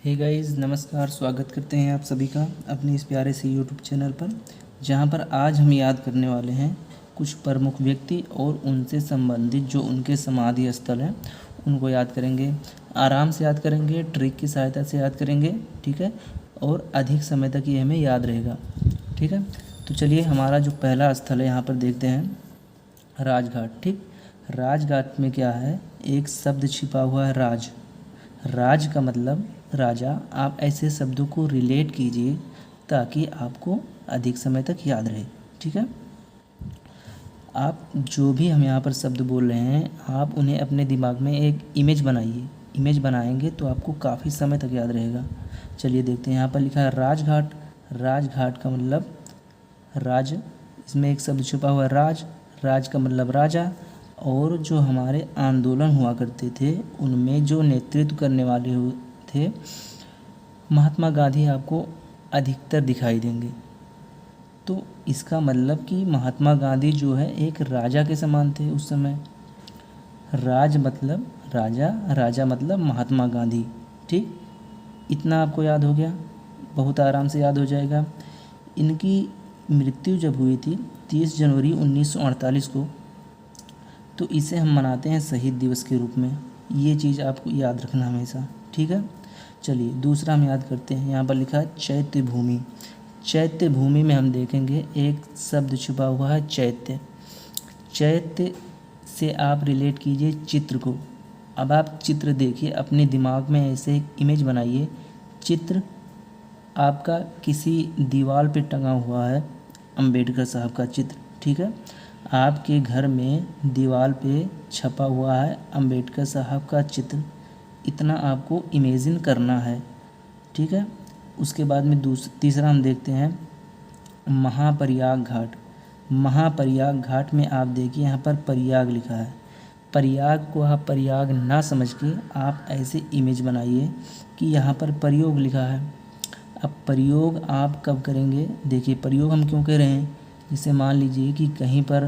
Hey guys, नमस्कार। स्वागत करते हैं आप सभी का अपने इस प्यारे से यूट्यूब चैनल पर, जहां पर आज हम याद करने वाले हैं कुछ प्रमुख व्यक्ति और उनसे संबंधित जो उनके समाधि स्थल हैं उनको याद करेंगे। आराम से याद करेंगे, ट्रिक की सहायता से याद करेंगे, ठीक है। और अधिक समय तक ये हमें याद रहेगा, ठीक है। तो चलिए, हमारा जो पहला स्थल है यहाँ पर देखते हैं, राजघाट। ठीक, राजघाट में क्या है, एक शब्द छिपा हुआ है, राज। राज का मतलब राजा। आप ऐसे शब्दों को रिलेट कीजिए ताकि आपको अधिक समय तक याद रहे, ठीक है। आप जो भी हम यहाँ पर शब्द बोल रहे हैं, आप उन्हें अपने दिमाग में एक इमेज बनाइए। इमेज बनाएंगे तो आपको काफ़ी समय तक याद रहेगा। चलिए देखते हैं, यहाँ पर लिखा है राजघाट। राजघाट का मतलब राज, इसमें एक शब्द छुपा हुआ है, राज। राज का मतलब राजा। और जो हमारे आंदोलन हुआ करते थे उनमें जो नेतृत्व करने वाले थे महात्मा गांधी आपको अधिकतर दिखाई देंगे। तो इसका मतलब कि महात्मा गांधी जो है एक राजा के समान थे उस समय। राज मतलब राजा, राजा मतलब महात्मा गांधी। ठीक, इतना आपको याद हो गया, बहुत आराम से याद हो जाएगा। इनकी मृत्यु जब हुई थी 30 जनवरी 1948 को, तो इसे हम मनाते हैं शहीद दिवस के रूप में। ये चीज़ आपको याद रखना हमेशा, ठीक है। चलिए दूसरा हम याद करते हैं, यहाँ पर लिखा है चैत्य भूमि। चैत्य भूमि में हम देखेंगे एक शब्द छुपा हुआ है, चैत्य। चैत्य से आप रिलेट कीजिए चित्र को। अब आप चित्र देखिए, अपने दिमाग में ऐसे एक इमेज बनाइए। चित्र आपका किसी दीवार पे टंगा हुआ है, अंबेडकर साहब का चित्र, ठीक है। आपके घर में दीवार पे छपा हुआ है अंबेडकर साहब का चित्र। इतना आपको इमेजिन करना है, ठीक है। उसके बाद में तीसरा हम देखते हैं महाप्रयाग घाट। महाप्रयाग घाट में आप देखिए, यहाँ पर प्रयाग लिखा है। प्रयाग को आप प्रयाग ना समझ के आप ऐसे इमेज बनाइए कि यहाँ पर प्रयोग लिखा है। अब प्रयोग आप कब करेंगे, देखिए प्रयोग हम क्यों कह रहे हैं। जैसे मान लीजिए कि कहीं पर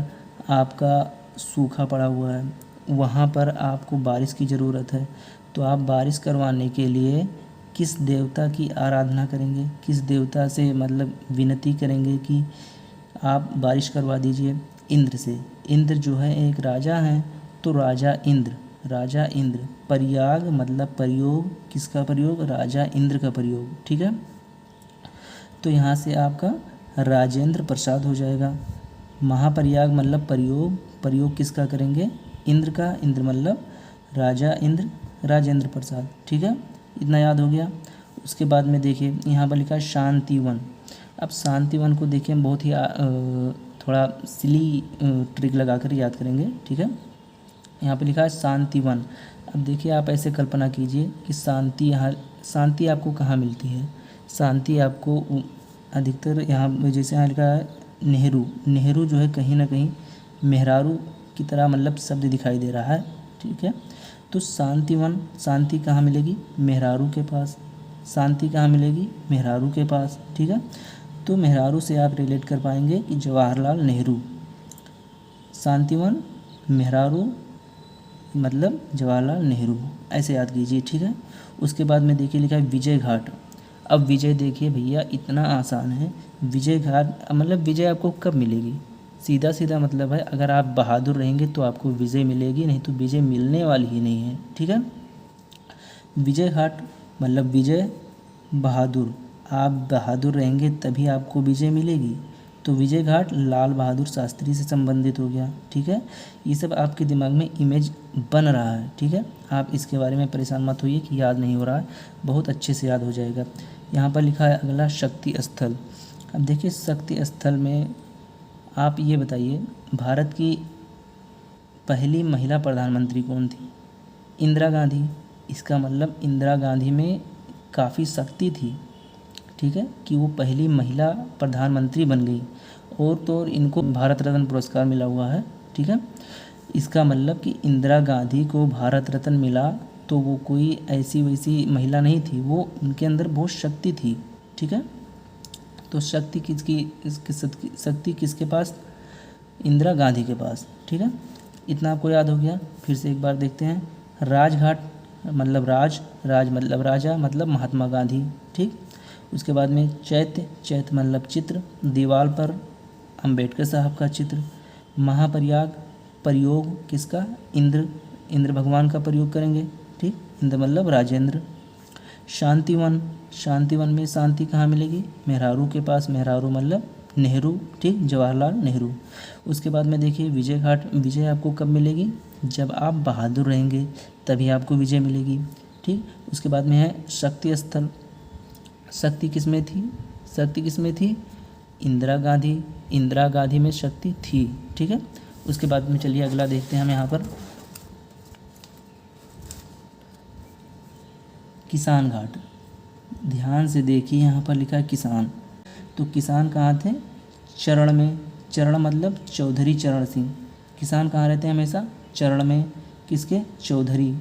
आपका सूखा पड़ा हुआ है, वहाँ पर आपको बारिश की ज़रूरत है, तो आप बारिश करवाने के लिए किस देवता की आराधना करेंगे, किस देवता से मतलब विनती करेंगे कि आप बारिश करवा दीजिए। इंद्र से। इंद्र जो है एक राजा हैं, तो राजा इंद्र, राजा इंद्र। प्रयाग मतलब प्रयोग, किसका प्रयोग, राजा इंद्र का प्रयोग, ठीक है। तो यहाँ से आपका राजेंद्र प्रसाद हो जाएगा। महाप्रयाग मतलब प्रयोग, प्रयोग किसका करेंगे, इंद्र का। इंद्र मतलब राजा इंद्र, राजेंद्र प्रसाद, ठीक है। इतना याद हो गया। उसके बाद में देखिए यहाँ पर लिखा है शांतिवन। अब शांतिवन को देखिए हम बहुत ही थोड़ा सिली ट्रिक लगा कर याद करेंगे, ठीक है। यहाँ पर लिखा है शांतिवन। अब देखिए आप ऐसे कल्पना कीजिए कि शांति, यहाँ शांति आपको कहाँ मिलती है। शांति आपको अधिकतर यहाँ, जैसे यहाँ लिखा है नेहरू। नेहरू जो है कहीं ना कहीं मेहरारू की तरह मतलब शब्द दिखाई दे रहा है, ठीक है। तो शांतिवन, शांति कहाँ मिलेगी, मेहरारू के पास। शांति कहाँ मिलेगी, मेहरारू के पास, ठीक है। तो मेहरारू से आप रिलेट कर पाएंगे कि जवाहरलाल नेहरू। शांतिवन, मेहरारू मतलब जवाहरलाल नेहरू, ऐसे याद कीजिए, ठीक है। उसके बाद में देखिए लिखा है विजय घाट। अब विजय देखिए भैया, इतना आसान है। विजय घाट मतलब विजय आपको कब मिलेगी, सीधा सीधा मतलब है अगर आप बहादुर रहेंगे तो आपको विजय मिलेगी, नहीं तो विजय मिलने वाली ही नहीं है, ठीक है। विजय घाट मतलब विजय, बहादुर। आप बहादुर रहेंगे तभी आपको विजय मिलेगी। तो विजय घाट लाल बहादुर शास्त्री से संबंधित हो गया, ठीक है। ये सब आपके दिमाग में इमेज बन रहा है, ठीक है। आप इसके बारे में परेशान मत होइए कि याद नहीं हो रहा है, बहुत अच्छे से याद हो जाएगा। यहाँ पर लिखा है अगला शक्ति स्थल। अब देखिए शक्ति स्थल में आप ये बताइए, भारत की पहली महिला प्रधानमंत्री कौन थी, इंदिरा गांधी। इसका मतलब इंदिरा गांधी में काफ़ी शक्ति थी, ठीक है, कि वो पहली महिला प्रधानमंत्री बन गई। और तो और इनको भारत रत्न पुरस्कार मिला हुआ है, ठीक है। इसका मतलब कि इंदिरा गांधी को भारत रत्न मिला तो वो कोई ऐसी वैसी महिला नहीं थी, वो उनके अंदर बहुत शक्ति थी, ठीक है। तो शक्ति शक्ति किसके पास, इंदिरा गांधी के पास, ठीक है। इतना आपको याद हो गया। फिर से एक बार देखते हैं राजघाट। मतलब राज, राज मतलब राजा, मतलब महात्मा गांधी। ठीक, उसके बाद में चैत्य, चैत्य मतलब चित्र, दीवार पर अंबेडकर साहब का चित्र। महाप्रयाग, प्रयोग किसका, इंद्र, इंद्र भगवान का प्रयोग करेंगे। ठीक, इंद्र मतलब राजेंद्र। शांतिवन, शांतिवन में शांति कहाँ मिलेगी, मेहरारू के पास, मेहरारू मतलब नेहरू। ठीक, जवाहरलाल नेहरू। उसके बाद में देखिए विजय घाट, विजय आपको कब मिलेगी, जब आप बहादुर रहेंगे तभी आपको विजय मिलेगी। ठीक, उसके बाद में है शक्ति स्थल, शक्ति किस में थी, शक्ति किस में थी, इंदिरा गांधी, इंदिरा गांधी में शक्ति थी। ठीक है, उसके बाद में चलिए अगला देखते हैं हम यहाँ पर किसान घाट। ध्यान से देखिए यहाँ पर लिखा है किसान, तो किसान कहाँ थे, चरण में, चरण मतलब चौधरी चरण सिंह। किसान कहाँ रहते हैं हमेशा, चरण में, किसके, चौधरी,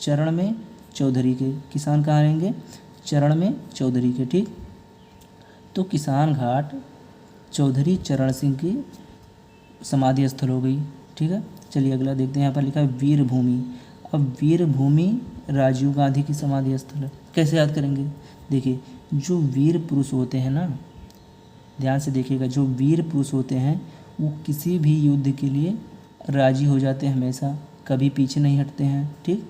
चरण में चौधरी के, किसान कहाँ रहेंगे, चरण में चौधरी के। ठीक, तो किसान घाट चौधरी चरण सिंह की समाधि स्थल हो गई। ठीक है, चलिए अगला देखते हैं, यहाँ पर लिखा है वीर भूमि। अब वीर भूमि राजीव गांधी की समाधि स्थल है। कैसे याद करेंगे, देखिए जो वीर पुरुष होते हैं ना, ध्यान से देखिएगा, जो वीर पुरुष होते हैं वो किसी भी युद्ध के लिए राजी हो जाते हैं, हमेशा कभी पीछे नहीं हटते हैं। ठीक,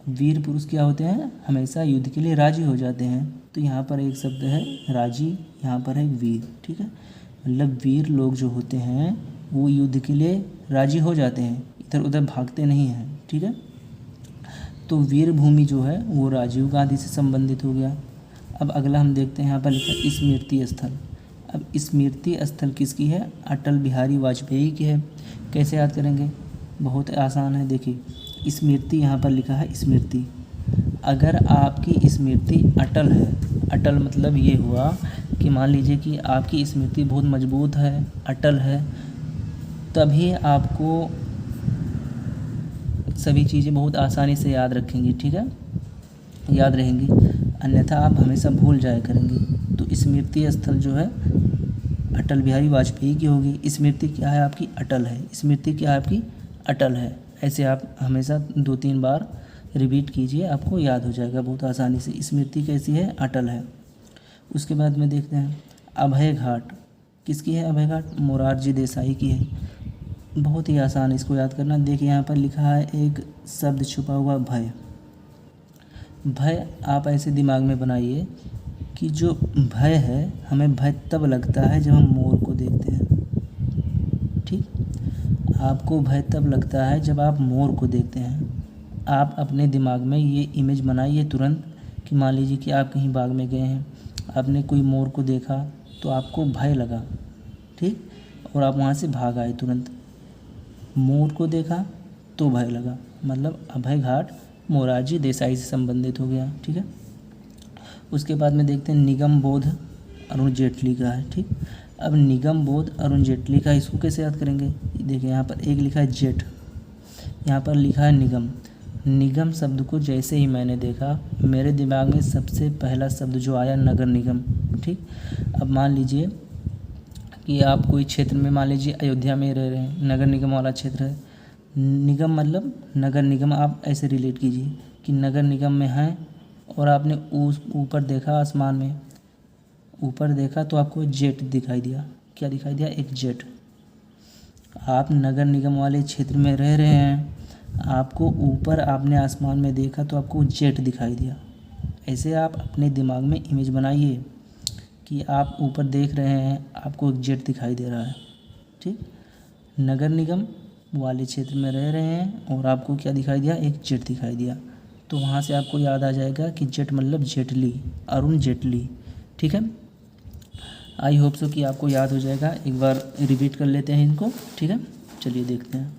वीर पुरुष क्या होते हैं, हमेशा युद्ध के लिए राजी हो जाते हैं। तो यहाँ पर एक शब्द है राजी, यहाँ पर है वीर। ठीक है, मतलब वीर लोग जो होते हैं वो युद्ध के लिए राजी हो जाते हैं, इधर उधर भागते नहीं हैं। ठीक है, तो वीर भूमि जो है वो राजीव गांधी से संबंधित हो गया। अब अगला हम देखते हैं, यहाँ पर लिखा है स्मृति स्थल। अब स्मृति स्थल किसकी है, अटल बिहारी वाजपेयी की है। कैसे याद करेंगे, बहुत आसान है। देखिए स्मृति, यहाँ पर लिखा है स्मृति, अगर आपकी स्मृति अटल है, अटल मतलब ये हुआ कि मान लीजिए कि आपकी स्मृति बहुत मजबूत है, अटल है, तभी आपको सभी चीज़ें बहुत आसानी से याद रखेंगी। ठीक है, याद रहेंगी, अन्यथा आप हमेशा भूल जाया करेंगी। तो स्मृति स्थल जो है अटल बिहारी वाजपेयी की होगी। स्मृति क्या है आपकी, अटल है, स्मृति क्या है आपकी, अटल है। ऐसे आप हमेशा 2-3 बार रिपीट कीजिए, आपको याद हो जाएगा बहुत आसानी से। स्मृति कैसी है, अटल है। उसके बाद में देखते हैं अभय घाट, किसकी है अभय घाट, मोरारजी देसाई की है। बहुत ही आसान है इसको याद करना। देखिए यहाँ पर लिखा है एक शब्द छुपा हुआ भय। भय आप ऐसे दिमाग में बनाइए कि जो भय है, हमें भय तब लगता है जब हम मोर को देखते हैं। ठीक, आपको भय तब लगता है जब आप मोर को देखते हैं। आप अपने दिमाग में ये इमेज बनाइए तुरंत कि मान लीजिए कि आप कहीं बाग में गए हैं, आपने कोई मोर को देखा तो आपको भय लगा। ठीक, और आप वहाँ से भाग आए तुरंत। मोर को देखा तो भय लगा, मतलब अभय घाट मोरारजी देसाई से संबंधित हो गया। ठीक है, उसके बाद में देखते हैं निगम बोध अरुण जेटली का है। ठीक, अब निगम बोध अरुण जेटली का, इसको कैसे याद करेंगे, देखिए यहाँ पर एक लिखा है जेट, यहाँ पर लिखा है निगम। निगम शब्द को जैसे ही मैंने देखा, मेरे दिमाग में सबसे पहला शब्द जो आया नगर निगम। ठीक, अब मान लीजिए कि आप कोई क्षेत्र में, मान लीजिए अयोध्या में रह रहे हैं, नगर निगम वाला क्षेत्र है, निगम मतलब नगर निगम, आप ऐसे रिलेट कीजिए कि नगर निगम में हैं और आपने ऊपर देखा, आसमान में ऊपर देखा तो आपको जेट दिखाई दिया। क्या दिखाई दिया, एक जेट। आप नगर निगम वाले क्षेत्र में रह रहे हैं, आपको ऊपर आपने आसमान में देखा तो आपको जेट दिखाई दिया। ऐसे आप अपने दिमाग में इमेज बनाइए कि आप ऊपर देख रहे हैं, आपको एक जेट दिखाई दे रहा है। ठीक, नगर निगम वाले क्षेत्र में रह रहे हैं और आपको क्या दिखाई दिया, एक जेट दिखाई दिया। तो वहाँ से आपको याद आ जाएगा कि जेट मतलब जेटली, अरुण जेटली। ठीक है, आई होप सो कि आपको याद हो जाएगा। एक बार रिपीट कर लेते हैं इनको। ठीक है, चलिए देखते हैं।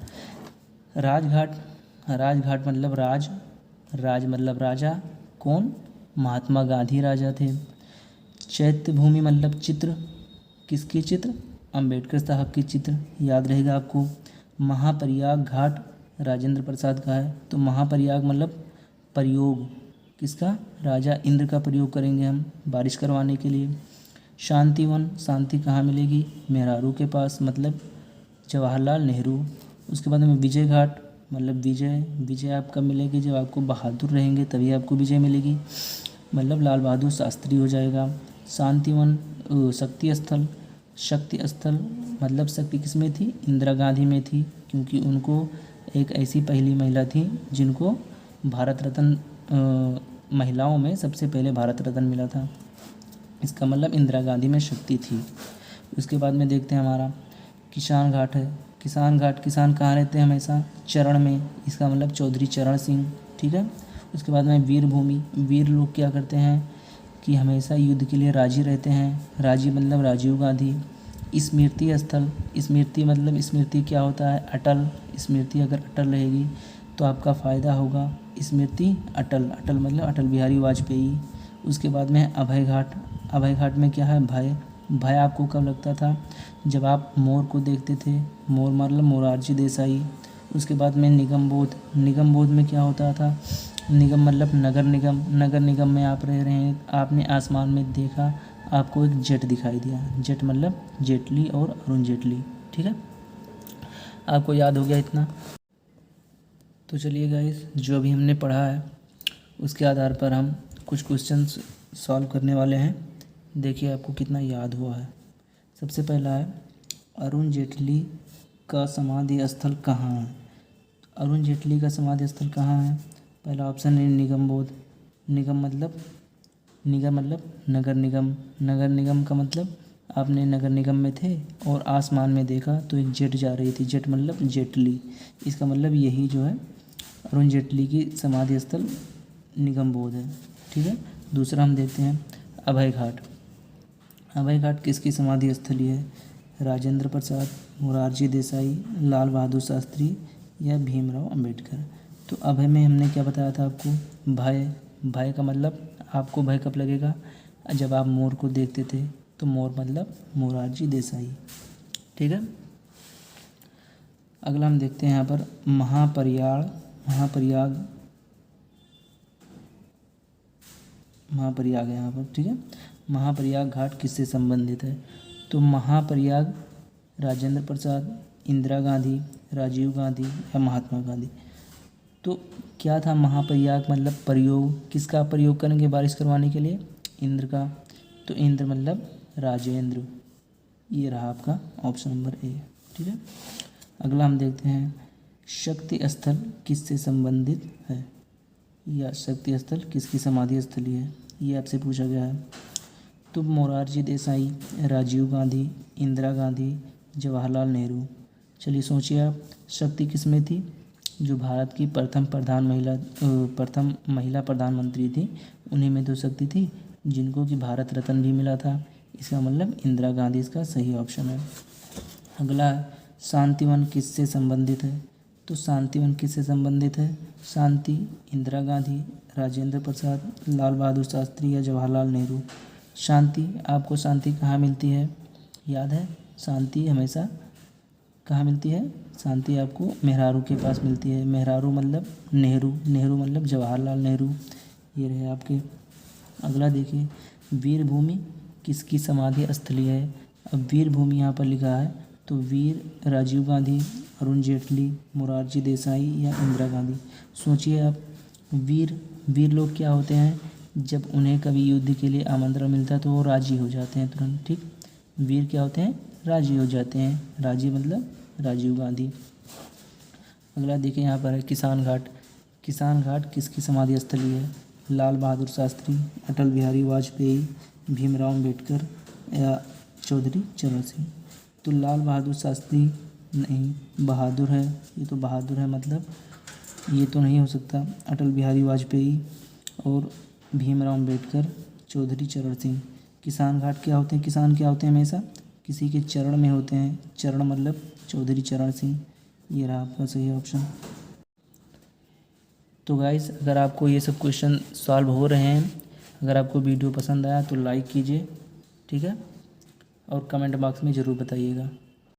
राजघाट, राजघाट मतलब राज, राज मतलब राजा, कौन, महात्मा गांधी राजा थे। चैत्य भूमि मतलब चित्र, किसकी चित्र, अंबेडकर साहब की चित्र, याद रहेगा आपको। महाप्रयाग घाट राजेंद्र प्रसाद का है, तो महाप्रयाग मतलब प्रयोग, किसका, राजा इंद्र का प्रयोग करेंगे हम बारिश करवाने के लिए। शांतिवन, शांति कहाँ मिलेगी, मेहरारू के पास, मतलब जवाहरलाल नेहरू। उसके बाद में विजय घाट, मतलब विजय। विजय आप कब मिलेगी? जब आपको बहादुर रहेंगे तभी आपको विजय मिलेगी, मतलब लाल बहादुर शास्त्री हो जाएगा। शांतिवन शक्ति स्थल। शक्ति स्थल मतलब शक्ति किस में थी? इंदिरा गांधी में थी, क्योंकि उनको एक ऐसी पहली महिला थी जिनको भारत रत्न महिलाओं में सबसे पहले भारत रत्न मिला था। इसका मतलब इंदिरा गांधी में शक्ति थी। उसके बाद में देखते हैं हमारा किसान घाट है। किसान घाट, किसान कहाँ रहते हैं? हमेशा चरण में, इसका मतलब चौधरी चरण सिंह, ठीक है। उसके बाद में वीर भूमि। वीर लोग क्या करते हैं कि हमेशा युद्ध के लिए राजी रहते हैं। राजी मतलब राजीव गांधी। स्मृति स्थल। स्मृति मतलब स्मृति क्या होता है? अटल। स्मृति अगर अटल रहेगी तो आपका फ़ायदा होगा। स्मृति अटल। अटल मतलब अटल बिहारी वाजपेयी। उसके बाद में अभय घाट। अभय घाट में क्या है? भय। भय आपको कब लगता था? जब आप मोर को देखते थे। मोर मतलब मोरारजी देसाई। उसके बाद में निगम बोध। निगम बोध में क्या होता था? निगम मतलब नगर निगम। नगर निगम में आप रह रहे हैं, आपने आसमान में देखा, आपको एक जेट दिखाई दिया। जेट मतलब जेटली और अरुण जेटली, ठीक है। आपको याद हो गया इतना? तो चलिए गाइस, जो अभी हमने पढ़ा है उसके आधार पर हम कुछ क्वेश्चंस सॉल्व करने वाले हैं। देखिए आपको कितना याद हुआ है। सबसे पहला है, अरुण जेटली का समाधि स्थल कहाँ है? अरुण जेटली का समाधि स्थल कहाँ है? पहला ऑप्शन है निगम बोध। निगम मतलब नगर निगम। नगर निगम का मतलब आपने नगर निगम में थे और आसमान में देखा तो एक जेट जा रही थी। जेट मतलब जेटली। इसका मतलब यही जो है अरुण जेटली की समाधि स्थल निगम बोध है, ठीक है। दूसरा हम देखते हैं अभय घाट। अभय घाट किसकी समाधि स्थली है? राजेंद्र प्रसाद, मोरारजी देसाई, लाल बहादुर शास्त्री या भीमराव अंबेडकर। तो अभय में हमने क्या बताया था आपको? भय। भय का मतलब आपको भय कब लगेगा? जब आप मोर को देखते थे। तो मोर मतलब मोरारजी देसाई, ठीक है। अगला हम देखते हैं यहाँ पर महाप्रयाग। महाप्रयाग है यहाँ पर, ठीक है। महाप्रयाग घाट किससे संबंधित है? तो महाप्रयाग राजेंद्र प्रसाद, इंदिरा गांधी, राजीव गांधी या महात्मा गांधी। तो क्या था महाप्रयाग मतलब प्रयोग? किसका प्रयोग करेंगे बारिश करवाने के लिए? इंद्र का। तो इंद्र मतलब राजेंद्र। ये रहा आपका ऑप्शन नंबर ए, ठीक है। अगला हम देखते हैं शक्ति स्थल किससे संबंधित है, या शक्ति स्थल किसकी समाधि स्थली है, ये आपसे पूछा गया है। तो मोरारजी देसाई, राजीव गांधी, इंदिरा गांधी, जवाहरलाल नेहरू। चलिए सोचिए आप, शक्ति किस में थी? जो भारत की प्रथम महिला प्रधानमंत्री थी उन्हीं में तो शक्ति थी, जिनको कि भारत रत्न भी मिला था। इसका मतलब इंदिरा गांधी इसका सही ऑप्शन है। अगला शांतिवन किससे संबंधित है? तो शांतिवन किससे संबंधित है? शांति इंदिरा गांधी, राजेंद्र प्रसाद, लाल बहादुर शास्त्री या जवाहरलाल नेहरू। शांति, आपको शांति कहाँ मिलती है? याद है, शांति हमेशा कहाँ मिलती है? शांति आपको मेहरारू के पास मिलती है। मेहरारू मतलब नेहरू, नेहरू मतलब जवाहरलाल नेहरू। ये रहे आपके। अगला देखिए, वीर भूमि किसकी समाधि स्थली है? अब वीर भूमि यहाँ पर लिखा है, तो वीर राजीव गांधी, अरुण जेटली, मोरारजी देसाई या इंदिरा गांधी। सोचिए आप, वीर लोग क्या होते हैं? जब उन्हें कभी युद्ध के लिए आमंत्रण मिलता है तो वो राजी हो जाते हैं तुरंत, ठीक। वीर क्या होते हैं? राजी हो जाते हैं। राजी मतलब राजीव गांधी। अगला देखिए यहाँ पर है किसान घाट। किसान घाट किसकी समाधि स्थली है? लाल बहादुर शास्त्री, अटल बिहारी वाजपेयी, भीमराव अंबेडकर या चौधरी चरण सिंह। तो लाल बहादुर शास्त्री नहीं, बहादुर है, ये तो बहादुर है मतलब ये तो नहीं हो सकता। अटल बिहारी वाजपेयी और भीमराव अंबेडकर, चौधरी चरण सिंह। किसान घाट क्या होते हैं? किसान क्या होते हैं? हमेशा किसी के चरण में होते हैं। चरण मतलब चौधरी चरण सिंह। ये रहा आपका सही ऑप्शन। तो गाइस, अगर आपको ये सब क्वेश्चन सॉल्व हो रहे हैं, अगर आपको वीडियो पसंद आया तो लाइक कीजिए, ठीक है, और कमेंट बॉक्स में ज़रूर बताइएगा।